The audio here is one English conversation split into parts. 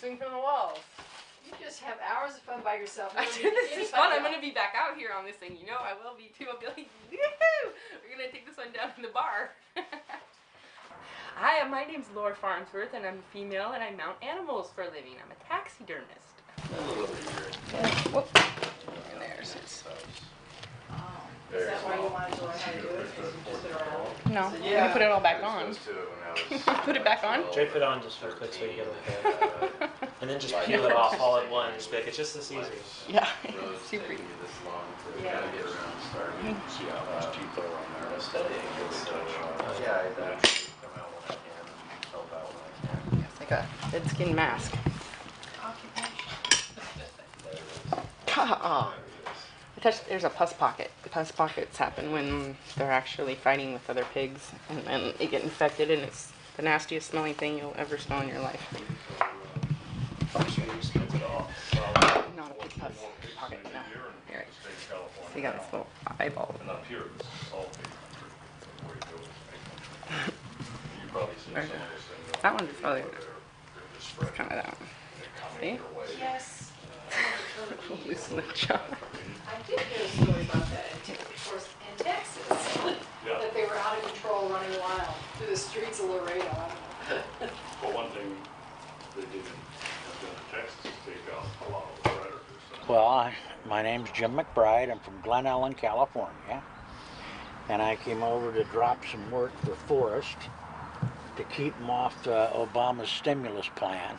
swing from the walls. You just have hours of fun by yourself. This is fun. I'm going to be back out here on this thing. You know I will be too. I'll be like, woohoo! We're going to take this one down to the bar. Hi, my name's Laura Farnsworth, and I'm a female, and I mount animals for a living. I'm a taxidermist. Whoop. And there's his. Is that why you wanted to learn how to do it? Because you just put it all on? No, you can put it all back on. Put it back on? Drape it on just real quick so you get it. And then just peel it off all at once. It's just this easy. Yeah, super easy. Yeah. It's like a dead skin mask. There's a pus pocket. Pus pockets happen when they're actually fighting with other pigs, and then they get infected, and it's the nastiest smelling thing you'll ever smell in your life. Not a pig pus pocket, no. Here, so you got this little eyeball. That one's other. It's kind of that one. See? Yes. Loosen the jaw. I did hear a story about that in Texas. That they were out of control running wild through the streets of Laredo. Well, one thing they did in Texas is take out a lot of the predators. Well, my name's Jim McBride. I'm from Glen Ellen, California. And I came over to drop some work for Forrest to keep him off Obama's stimulus plan.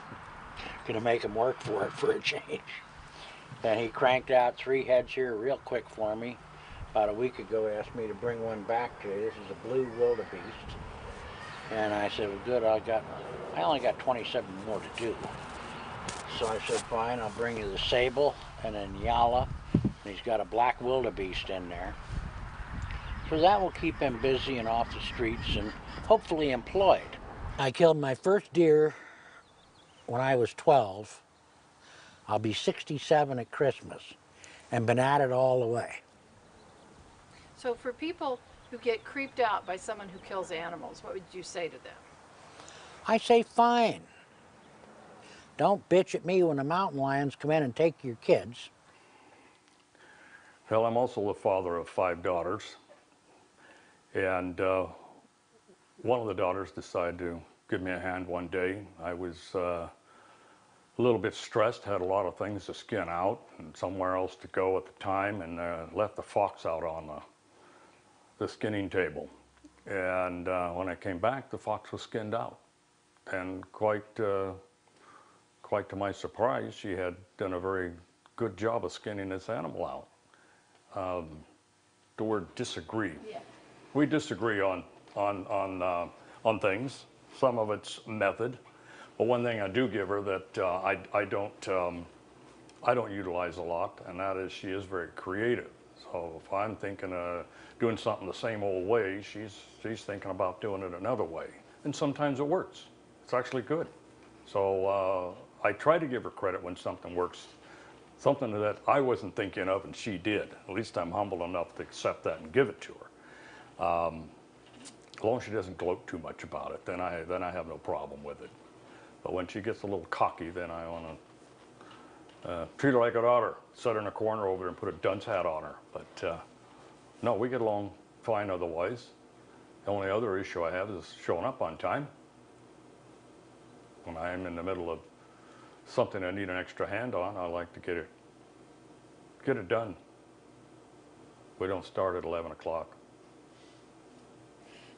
Gonna make him work for it for a change. And he cranked out 3 heads here real quick for me. About a week ago, he asked me to bring one back to you. This is a blue wildebeest. And I said, well, good, I only got 27 more to do. So I said, fine, I'll bring you the sable and then Yala. And he's got a black wildebeest in there. So that will keep him busy and off the streets and hopefully employed. I killed my first deer when I was 12. I'll be 67 at Christmas and been at it all the way. So for people who get creeped out by someone who kills animals, what would you say to them? I say fine. Don't bitch at me when the mountain lions come in and take your kids. Well, I'm also the father of 5 daughters. And one of the daughters decided to give me a hand one day. I was a little bit stressed, had a lot of things to skin out and somewhere else to go at the time, and left the fox out on the skinning table. And when I came back, the fox was skinned out. And quite to my surprise, she had done a very good job of skinning this animal out. The word disagree. Yeah. We disagree on things. Some of it's method. But one thing I do give her that I don't utilize a lot, and that is she is very creative. So if I'm thinking of doing something the same old way, she's thinking about doing it another way. And sometimes it works. It's actually good. So I try to give her credit when something works, something that I wasn't thinking of and she did. At least I'm humble enough to accept that and give it to her. As long as she doesn't gloat too much about it, then I have no problem with it. But when she gets a little cocky, then I want to treat her like a daughter, set her in a corner over there and put a dunce hat on her. But no, we get along fine otherwise. The only other issue I have is showing up on time. When I'm in the middle of something I need an extra hand on, I like to get it done. We don't start at 11 o'clock.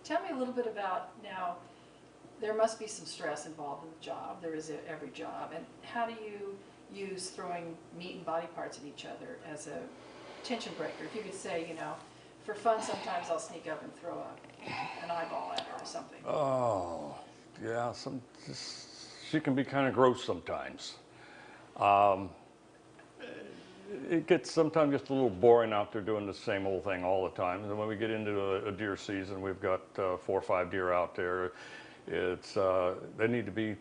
Tell me a little bit about now, there must be some stress involved in the job. There is at every job. And how do you use throwing meat and body parts at each other as a tension breaker? If you could say, you know, for fun, sometimes I'll sneak up and throw an eyeball at her or something. Oh, yeah, she can be kind of gross sometimes. It gets sometimes just a little boring out there doing the same old thing all the time. And when we get into a deer season, we've got 4 or 5 deer out there. It's they need to be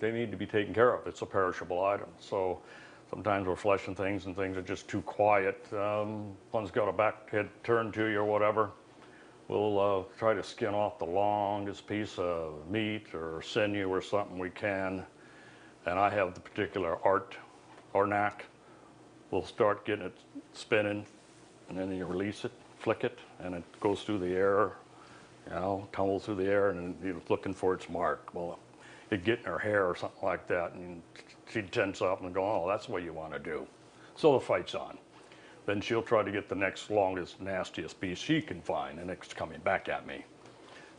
taken care of. It's a perishable item. So sometimes we're fleshing things and things are just too quiet. One's got a back head turned to you or whatever. We'll try to skin off the longest piece of meat or sinew or something we can. and I have the particular art or knack. We'll start getting it spinning, and then you release it, flick it, and it goes through the air, you know, tumbles through the air, and you're looking for its mark. Well, it'd get in her hair or something like that, and she'd tense up and go, oh, that's what you want to do. So the fight's on. Then she'll try to get the next longest, nastiest piece she can find, and it's coming back at me.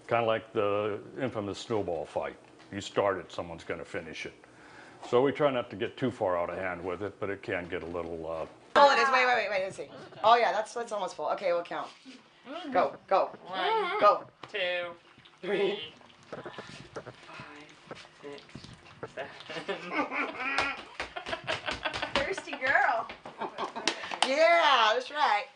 Kind of like the infamous snowball fight. You start it, someone's going to finish it. So we try not to get too far out of hand with it, but it can get a little... Oh, it is. Wait. Let's see. Oh, yeah, that's almost full. Okay, we'll count. Go. 1, Go. 2, 3, 5, 6, 7. Thirsty girl. Yeah, that's right.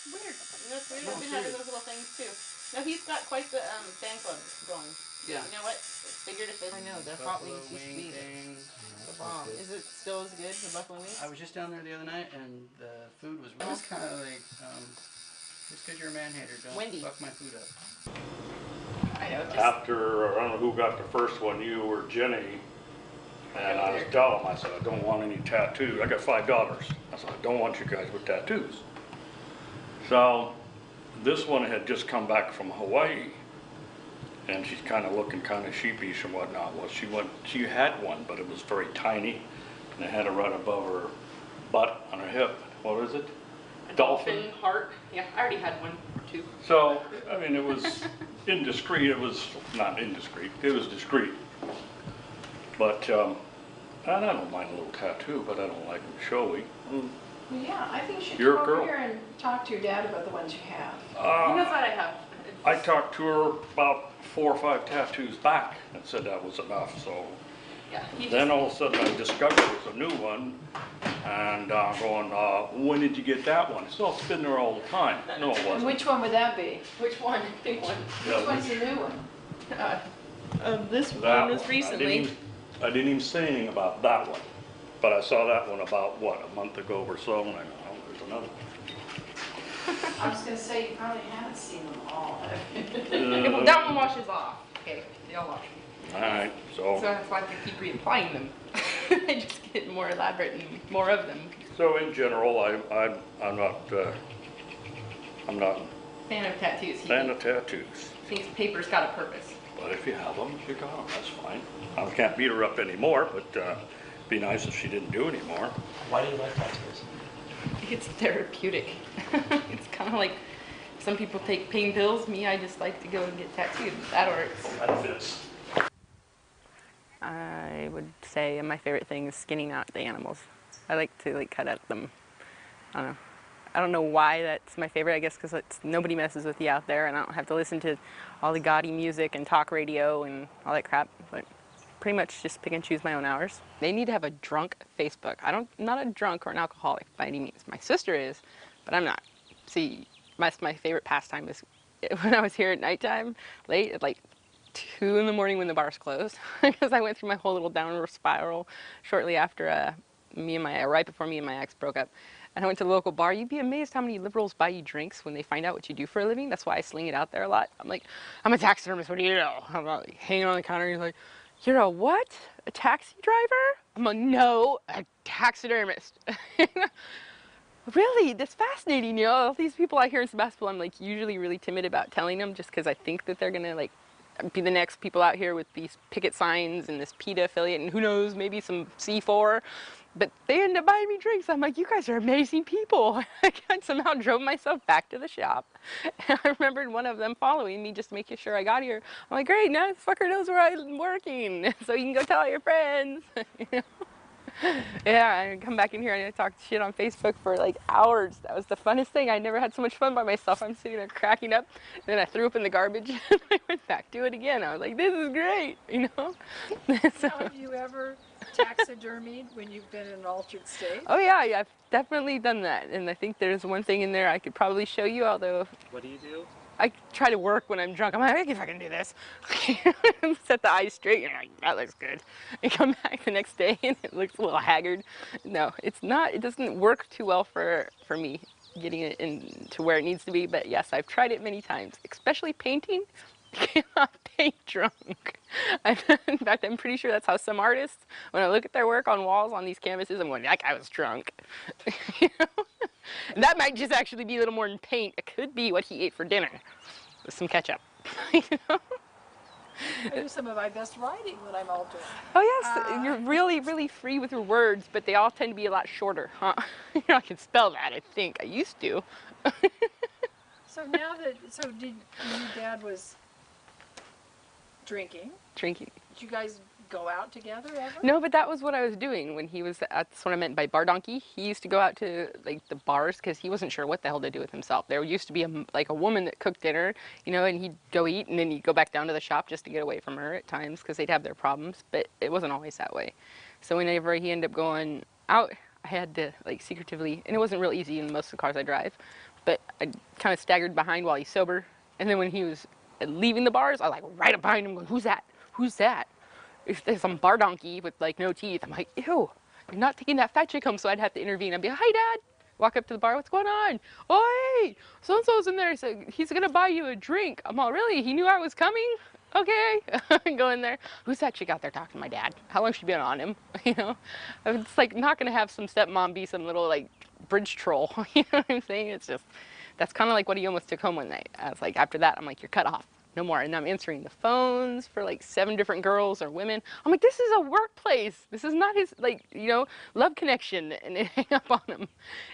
Weird. That's weird. I've been having those little things too. No, he's got quite the fan club going. Yeah. You know what? Figured if I know the hot wings used to be the bomb. Is it still as good, the buffalo wings? I was just down there the other night, and the food was kind of like, just because you're a man-hater, don't Wendy. fuck my food up. I know. After, I don't know who got the first one, you or Jenny, and I was telling them, I said, I don't want any tattoos. I got 5 daughters. I said, I don't want you guys with tattoos. So this one had just come back from Hawaii, and she's kind of looking kind of sheepish and whatnot. Well, she had one, but it was very tiny, and it had it right above her butt on her hip. What is it? A dolphin heart. Yeah, I already had one too. So, I mean, it was indiscreet. It was not indiscreet. It was discreet. But I don't mind a little tattoo, but I don't like them showy. Well, yeah, I think you should You're a come over girl. here and talk to your dad about the ones you have. He knows what I have. I talked to her about 4 or 5 tattoos back and said that was enough. So Yeah, he then just, all of a sudden I discovered it was a new one, and I'm going, when did you get that one? So it's been there all the time. No, it And wasn't. which one would that be? which one? Big one. Which one's the new one? This That one was one. recently. I didn't even say anything about that one, but I saw that one about, what, a month ago or so, and I go, oh, there's another one. I was going to say, you probably haven't seen them all. Okay, well, that one washes off. Okay, they all wash. All right, So that's why I have to keep reapplying them. I just get more elaborate and more of them. so in general, I'm not Fan of tattoos. He fan of tattoos. thinks paper's got a purpose. But if you have them, you got them, that's fine. I can't beat her up anymore, but be nice if she didn't do any more. Why do you like tattoos? It's therapeutic. It's kind of like some people take pain pills. Me, I just like to go and get tattooed. That works. Benefits. I would say my favorite thing is skinning out the animals. I like to cut at them. I don't know why that's my favorite. I guess because nobody messes with you out there, and I don't have to listen to all the gaudy music and talk radio and all that crap. But pretty much just pick and choose my own hours. They need to have a drunk Facebook. I'm not a drunk or an alcoholic by any means. My sister is, but I'm not. See, that's my favorite pastime is when I was here at nighttime, late at like 2 in the morning when the bars closed, because I went through my whole little downward spiral shortly after right before me and my ex broke up. And I went to the local bar. You'd be amazed how many liberals buy you drinks when they find out what you do for a living. That's why I sling it out there a lot. I'm like, I'm a taxidermist. What do you know? I'm like, hanging on the counter. He's like, you're a what? A taxi driver? I'm like, no, a taxidermist. Really? That's fascinating. You know, all these people I hear in Sebastopol, I'm like usually really timid about telling them just because I think that they're going to be the next people out here with these picket signs and this PETA affiliate and who knows, maybe some C4. But they end up buying me drinks. I'm like, you guys are amazing people. I somehow drove myself back to the shop. And I remembered one of them following me just making sure I got here. I'm like, great, now this fucker knows where I'm working. So you can go tell all your friends. You know? Yeah, I come back in here and I talk shit on Facebook for like hours. That was the funnest thing. I never had so much fun by myself. I'm sitting there cracking up. Then I threw up in the garbage and I went back to it again. I was like, this is great, you know? So, Have you ever taxidermied when you've been in an altered state? oh yeah, I've definitely done that. And I think there's one thing in there I could probably show you, although What do you do? I try to work when I'm drunk. I'm like, I can fucking do this. Set the eyes straight, and you're like, that looks good. And come back the next day, and it looks a little haggard. No, it's not. It doesn't work too well for me, getting it into where it needs to be. But yes, I've tried it many times, especially painting. cannot paint drunk. In fact, I'm pretty sure that's how some artists, when I look at their work on walls on these canvases, I'm going, that guy was drunk. You know? And that might just actually be a little more than paint. It could be what he ate for dinner with some ketchup. You know? I do some of my best writing when I'm all drunk. Oh yes, you're really, really free with your words, but they all tend to be a lot shorter, huh? You know, I can spell that, I think. I used to. So now that, so did your dad was drinking? Drinking. Did you guys go out together ever? No, but that was what I was doing when he was, that's what I meant by bar donkey. He used to go out to like the bars because he wasn't sure what the hell to do with himself. There used to be like a woman that cooked dinner, you know, and he'd go eat and then he'd go back down to the shop just to get away from her at times because they'd have their problems, but it wasn't always that way. So whenever he ended up going out, I had to like secretively, and it wasn't real easy in most of the cars I drive, but I kind of staggered behind while he's sober. And then when he was leaving the bars, I was like right up behind him going, who's that? Who's that? If there's some bar donkey with like no teeth, I'm like, ew, you're not taking that fat chick home, so I'd have to intervene. I'd be like, hi dad, walk up to the bar, what's going on? Oi, so-and-so's in there, so he's gonna buy you a drink. I'm all, really? He knew I was coming? Okay, go in there. Who's that chick out there talking to my dad? How long she been on him? You know, it's like not gonna have some stepmom be some little like bridge troll. You know what I'm saying? It's just, that's kind of like what he almost took home one night. I was like, after that, I'm like, you're cut off. No more. And I'm answering the phones for like 7 different girls or women. I'm like, this is a workplace. This is not his, like, you know, love connection. And they hang up on him.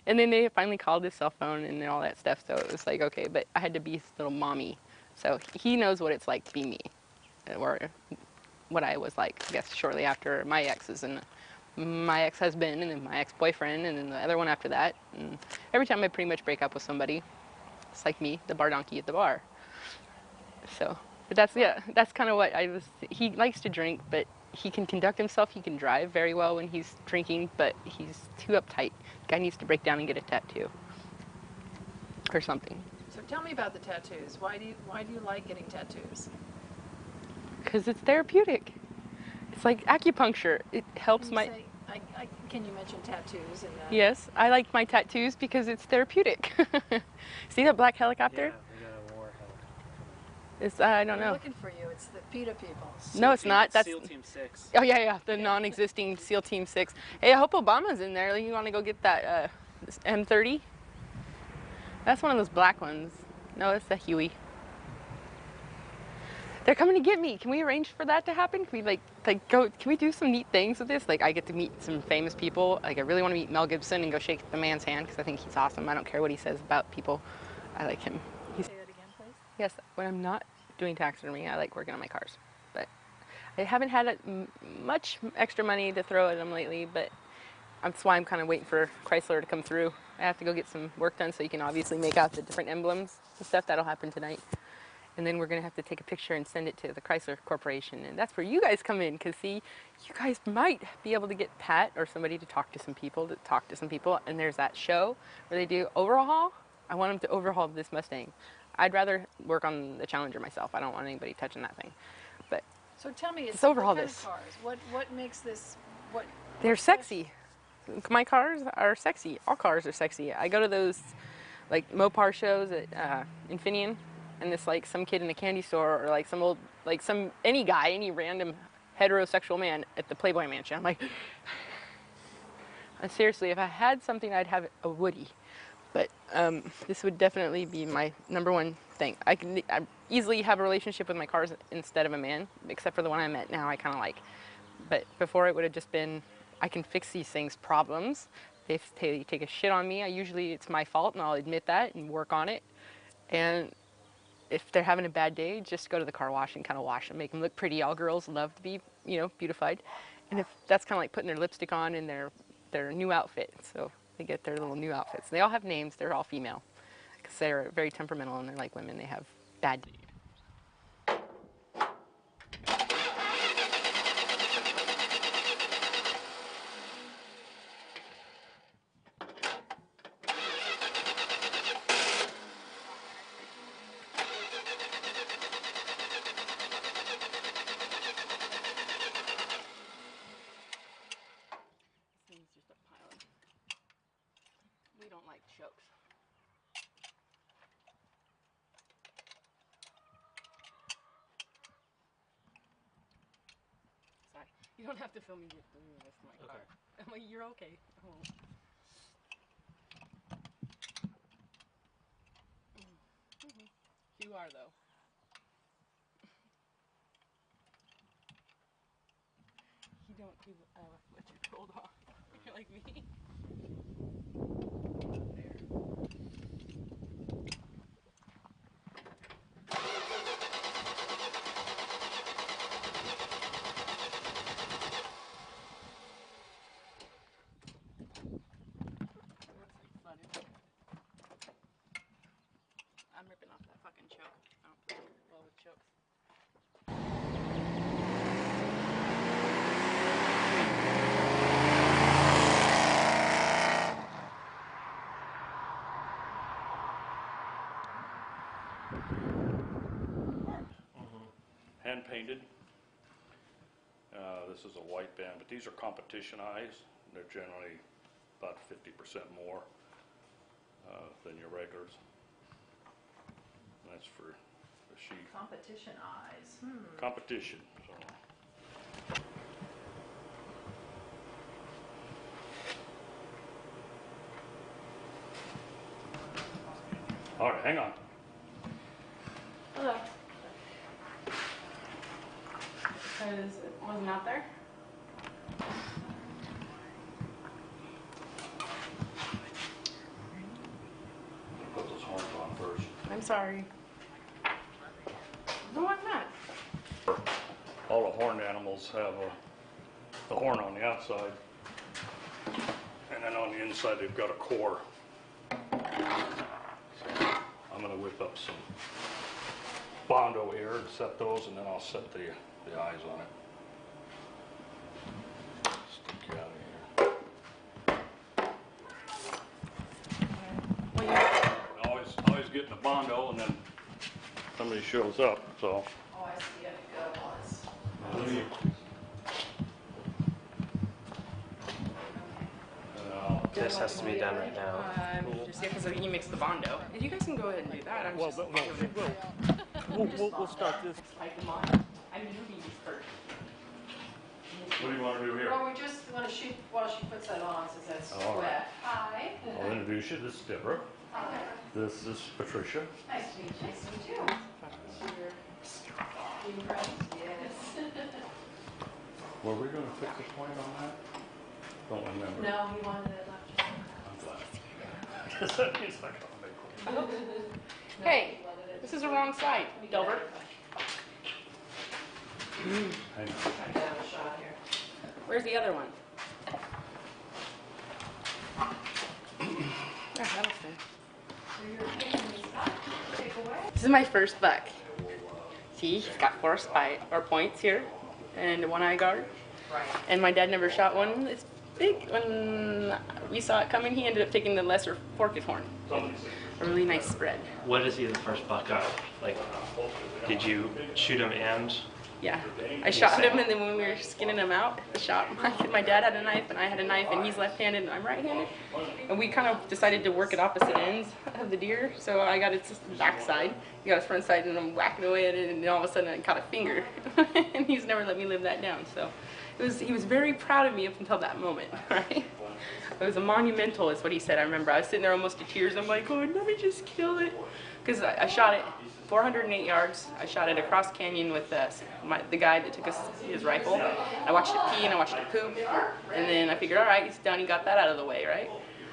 And then they finally called his cell phone and all that stuff. So it was like, okay, but I had to be his little mommy. So he knows what it's like to be me, or what I was like, I guess, shortly after my exes and my ex-husband and then my ex-boyfriend and then the other one after that. And every time I pretty much break up with somebody, it's like me, the bar donkey at the bar. So, but that's, yeah, that's kind of what I was, he likes to drink, but he can conduct himself, he can drive very well when he's drinking, but he's too uptight. Guy needs to break down and get a tattoo or something. So tell me about the tattoos. Why do you like getting tattoos? Because it's therapeutic. It's like acupuncture. It helps Can you my... say, can you mention tattoos in that? Yes, I like my tattoos because it's therapeutic. See that black helicopter? Yeah, we got a war helicopter. It's, I don't We're know. looking for you. It's the PETA people. No, it's not. That's SEAL Team 6. Oh yeah, the non-existing SEAL Team 6. Hey, I hope Obama's in there. You want to go get that this M30? That's one of those black ones. No, it's the Huey. They're coming to get me. Can we arrange for that to happen? Can we like go? Can we do some neat things with this? Like I get to meet some famous people. Like I really want to meet Mel Gibson and go shake the man's hand because I think he's awesome. I don't care what he says about people. I like him. He's, Say that again, please. yes, when I'm not doing taxidermy, I like working on my cars. But I haven't had much extra money to throw at them lately. But that's why I'm kind of waiting for Chrysler to come through. I have to go get some work done so you can obviously make out the different emblems and stuff. That'll happen tonight. And then we're going to have to take a picture and send it to the Chrysler Corporation. And that's where you guys come in, because see, you guys might be able to get Pat or somebody to talk to some people, And there's that show where they do overhaul. I want them to overhaul this Mustang. I'd rather work on the Challenger myself. I don't want anybody touching that thing. But So tell me, Let's overhaul what kind this. of cars? What makes this? What? they're sexy. My cars are sexy. All cars are sexy. I go to those like Mopar shows at Infineon, and it's like some kid in a candy store or like some old, like any guy, any random heterosexual man at the Playboy Mansion. I'm like, seriously, if I had something, I'd have a Woody. But this would definitely be my #1 thing. I easily have a relationship with my cars instead of a man, except for the one I met now I kind of like. But before it would have just been, I can fix these things' problems. If they take a shit on me, it's my fault, and I'll admit that and work on it. And if they're having a bad day, just go to the car wash and kind of wash them, make them look pretty. All girls love to be, beautified. And if that's kind of like putting their lipstick on in their new outfit. So they get their little new outfits. They all have names. They're all female because they're very temperamental and they're like women. They have bad days. We don't like chokes. You don't have to film me doing this in my car. Okay. I'm like, you're okay. I won't. You are, though. You don't do what you're told off. You're like me. There. I'm ripping off that fucking choke. I don't play well with chokes. Hand painted. This is a white band, but these are competition eyes. They're generally about 50% more than your regulars. And that's for the sheep. Competition eyes. Competition. So. All right, hang on. Hello. Because it wasn't out there? Put those horns on first. I'm sorry. No, I'm not. All the horned animals have the horn on the outside, and then on the inside they've got a core. So I'm going to whip up some Bondo here and set those, and then I'll set the eyes on it. Stick you out of here. Always getting a Bondo, and then somebody shows up. So. Oh, I see. I got ones. This has to be done right now. Just because he makes the Bondo. You guys can go ahead and do that. I'm just We'll start this. type them on. I'm moving these first. What do you want to do here? Well, we just want to shoot while she puts that on, since that's All right. wet. Hi. I'll introduce you. This is Deborah. Hi. This is Patricia. Nice to meet you. Nice to meet you. Being friends? Yes. Were we going to fix a point on that? Don't remember. No, he wanted it left. I'm glad. Because that means I got to make one. Hey, this is the wrong side, Delbert. Hang on. Trying to have a shot here. Where's the other one? That'll fit. So you're taking these up, take away. This is my first buck. See, he's got 4 points here, and 1 eye guard. Right. And my dad never shot one this big. When we saw it coming, he ended up taking the lesser forked horn. A really nice spread. What is he the first buck of? Like, did you shoot him and? Yeah, I shot him, and then when we were skinning him out, my dad had a knife, and I had a knife, and he's left-handed, and I'm right-handed. And we kind of decided to work at opposite ends of the deer, so I got its backside, he got his front side, and I'm whacking away at it, and then all of a sudden I caught a finger. And he's never let me live that down, so he was very proud of me up until that moment, right? It was a monumental, is what he said. I remember I was sitting there almost to tears. I'm like, oh, let me just kill it. Because I shot it 408 yards. I shot it across canyon with the guy that took his rifle. I watched it pee and I watched it poop. And then I figured, all right, he's done. He got that out of the way, right?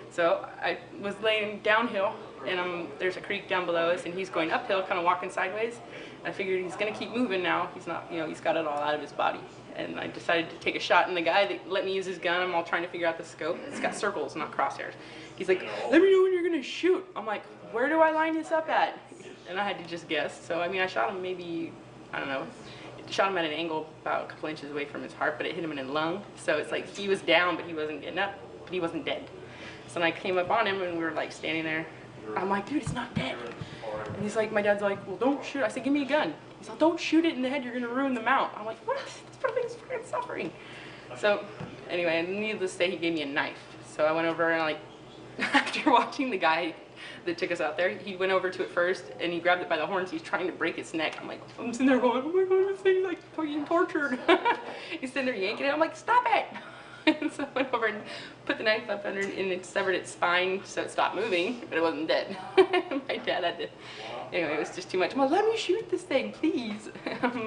So I was laying downhill, and there's a creek down below us, and he's going uphill, kind of walking sideways. I figured he's going to keep moving now. He's not, he's got it all out of his body. And I decided to take a shot, and the guy that let me use his gun, I'm all trying to figure out the scope. It's got circles, not crosshairs. He's like, let me know when you're going to shoot. I'm like, where do I line this up at? And I had to just guess. So, I mean, I shot him maybe, I don't know, shot him at an angle about a couple inches away from his heart, but it hit him in the lung. So it's like he was down, but he wasn't getting up, but he wasn't dead. So then I came up on him, and we were like standing there. I'm like, dude, it's not dead. And he's like, my dad's like, well, don't shoot. I said, give me a gun. He's like, don't shoot it in the head. You're going to ruin the mount. I'm like, what? This poor thing's freaking suffering. So anyway, needless to say, he gave me a knife. So I went over and after watching the guy that took us out there. He went over to it first and he grabbed it by the horns. He's trying to break its neck. I'm like, I'm sitting there going, oh my God, this thing's like being tortured. He's sitting there yanking it. I'm like, stop it. And so I went over and put the knife up under it, and it severed its spine so it stopped moving, but it wasn't dead. My dad had to, anyway, it was just too much. I'm like, let me shoot this thing, please.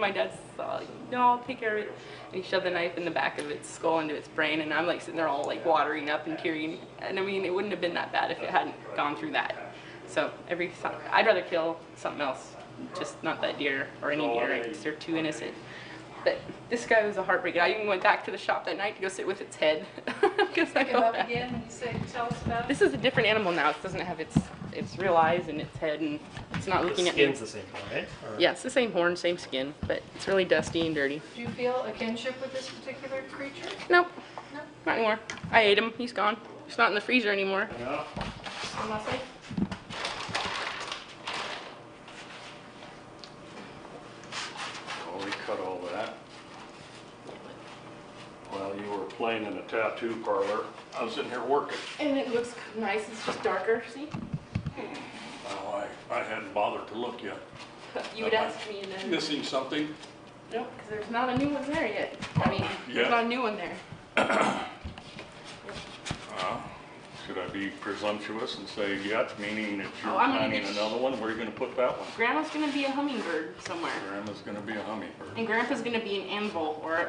My dad's like, no, I'll take care of it. And he shoved the knife in the back of its skull into its brain, and I'm like sitting there all like watering up and tearing. And I mean, it wouldn't have been that bad if it hadn't gone through that. So I'd rather kill something else, just not that deer or any deer, because they're too innocent. But this guy was a heartbreaker. I even went back to the shop that night to go sit with its head. Pick him up again and you say, tell us about it. This is a different animal now. It doesn't have its real eyes and its head, and it's not looking at me. The skin's the same one, right? Or... Yeah, it's the same horn, same skin, but it's really dusty and dirty. Do you feel a kinship with this particular creature? Nope, No. not anymore. I ate him. He's gone. He's not in the freezer anymore. Yeah. Am I safe? Oh, we cut all that. While you were playing in the tattoo parlor, I was in here working. And it looks nice. It's just darker. See? Oh, I hadn't bothered to look yet. You would ask me, and then Missing something? nope, because there's not a new one there yet. I mean, Yeah. there's not a new one there. Should I be presumptuous and say yet, meaning that you're Oh, I'm gonna planning get another one? Where are you going to put that one? Grandma's gonna be a hummingbird somewhere, Grandma's going to be a hummingbird. and Grandpa's gonna be an anvil or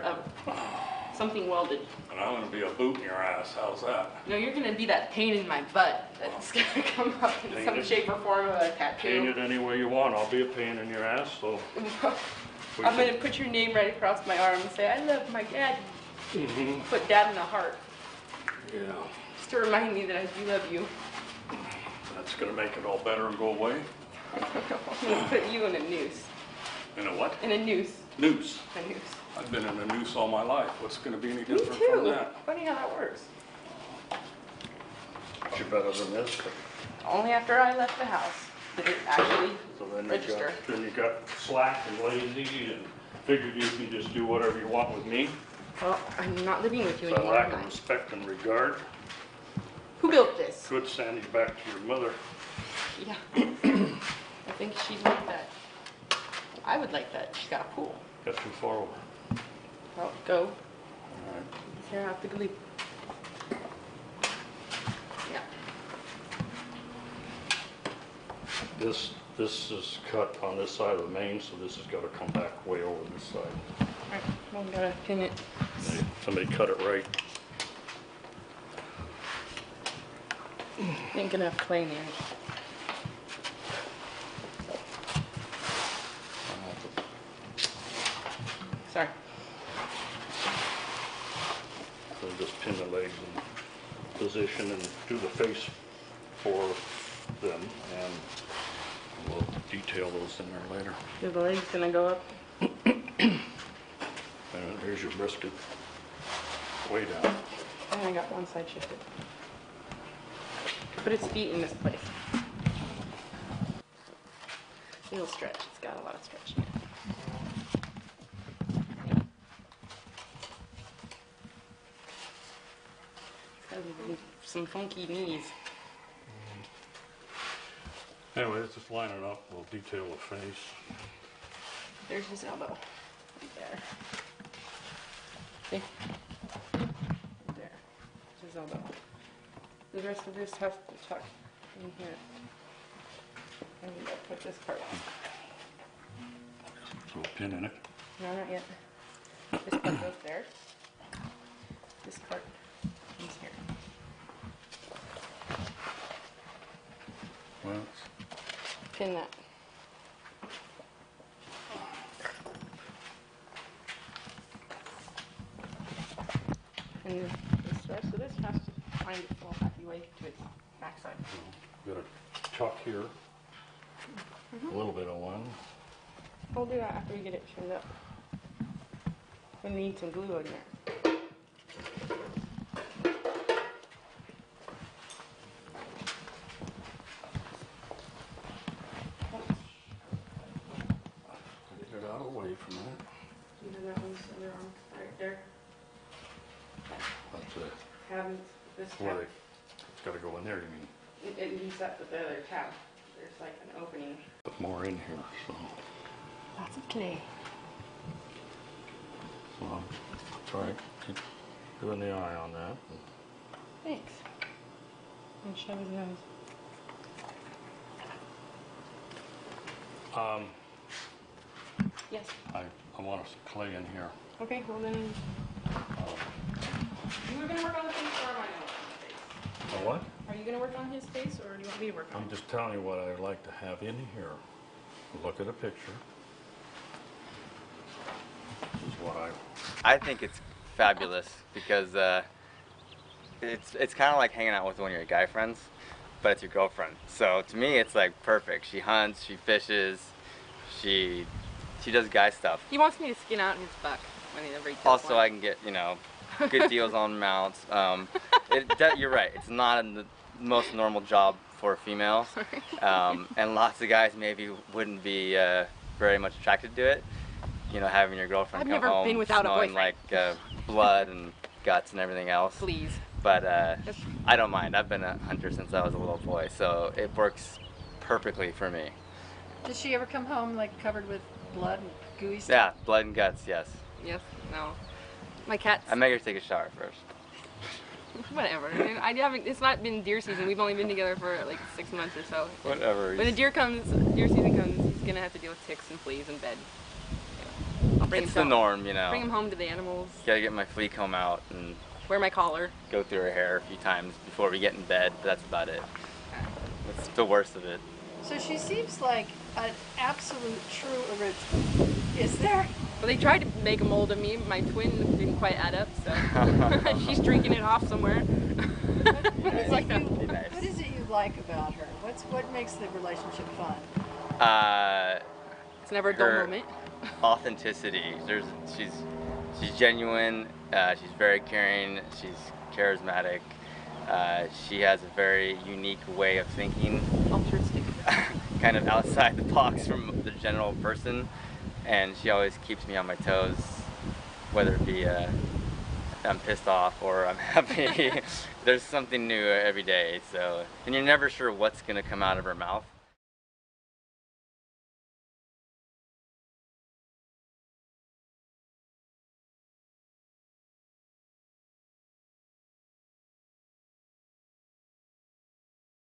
something welded. And I'm going to be a boot in your ass. How's that? No, you're gonna be that pain in my butt that's gonna come up in some Painted. shape or form of a Paint tattoo. it any way you want. I'll be a pain in your ass, so. we I'm should- gonna put your name right across my arm and say, I love my dad. Put dad in the heart, Yeah, just to remind me that I do love you. that's going to make it all better and go away. I'm gonna put you in a noose. In a what? In a noose. Noose. A noose. I've been in a noose all my life. What's going to be any Me different from too. that? Funny how that works. You're better than this. But Only after I left the house did it actually so then register. you got slack and lazy and figured you can just do whatever you want with me. Well, I'm not living with you So I anymore. lack am of I? respect and regard. Who built this? Good send you back to your mother. Yeah. I think she'd like that. I would like that. She's got a pool. Got too far over. Well, go. All right. Here, I have to leave. Yeah. This is cut on this side of the main, so this has got to come back way over this side. Alright, well, we gotta pin it. Somebody cut it right. Ain't gonna have clay in there. Sorry. So just pin the legs in position and do the face for them, and we'll detail those in there later. Is the legs gonna go up? And here's your brisket. Way down. And I got one side shifted. Put its feet in this place. It'll stretch. It's got a lot of stretch in it. It's got some funky knees. Anyway, let's just line it up. We'll detail the face. There's his elbow. Right there. See? Right there. There's his elbow. The rest of this has to tuck in here. And you gotta put this part on. Throw a pin in it. No, not yet. This part goes there. This part comes here. Well, Pin that. And this rest of this has to find its little happy way to its backside. got a tuck here. A little bit of one. We'll do that after we get it trimmed up. We need some glue in there. Get it out of the way from that. You know that one's underarm right there. That's it. Cabins. This Where tab. it's got to go in there, you mean? It leads up with the other tab. There's like an opening. Put more in here, so. Lots of clay. So I'll try to keep doing the eye on that. Thanks. And show his nose. Yes. I want some clay in here. Okay, well then. You were gonna work on the face or am I gonna work on the face? A what? Are you gonna work on his face or do you want me to work on I'm it? just telling you what I'd like to have in here. Look at a picture. This is what I think it's fabulous because it's kind of like hanging out with one of your guy friends, but it's your girlfriend. So to me, it's like perfect. She hunts, she fishes, she does guy stuff. He wants me to skin out his buck whenever he kills Also, one. I can get, you know, good deals on mounts. You're right. It's not the most normal job for a female, and lots of guys maybe wouldn't be very much attracted to it. You know, having your girlfriend I've come never home been without a smelling boyfriend. like blood and guts and everything else. Please. But I don't mind. I've been a hunter since I was a little boy, so it works perfectly for me. Did she ever come home like covered with blood and gooey stuff? Yeah, blood and guts, yes. Yes. No. My cats. I make her take a shower first. Whatever. I haven't. It's not been deer season. We've only been together for like 6 months or so. Whatever. When the deer season comes, he's gonna have to deal with ticks and fleas in bed. I'll bring It's him the norm, you know. Bring him home to the animals. Gotta get my flea comb out and Wear my collar. go through her hair a few times before we get in bed, but that's about it. It's the worst of it. So she seems like an absolute true original. Is there? Well, they tried to make a mold of me. My twin didn't quite add up, so she's drinking it off somewhere. It's like that. Be nice. What is it you like about her? What makes the relationship fun? It's never a dull Her moment. authenticity. She's genuine. She's very caring. She's charismatic. She has a very unique way of thinking, Altruistic. kind of outside the box from the general person, and she always keeps me on my toes, whether it be I'm pissed off or I'm happy. There's something new every day, so, and you're never sure what's gonna come out of her mouth.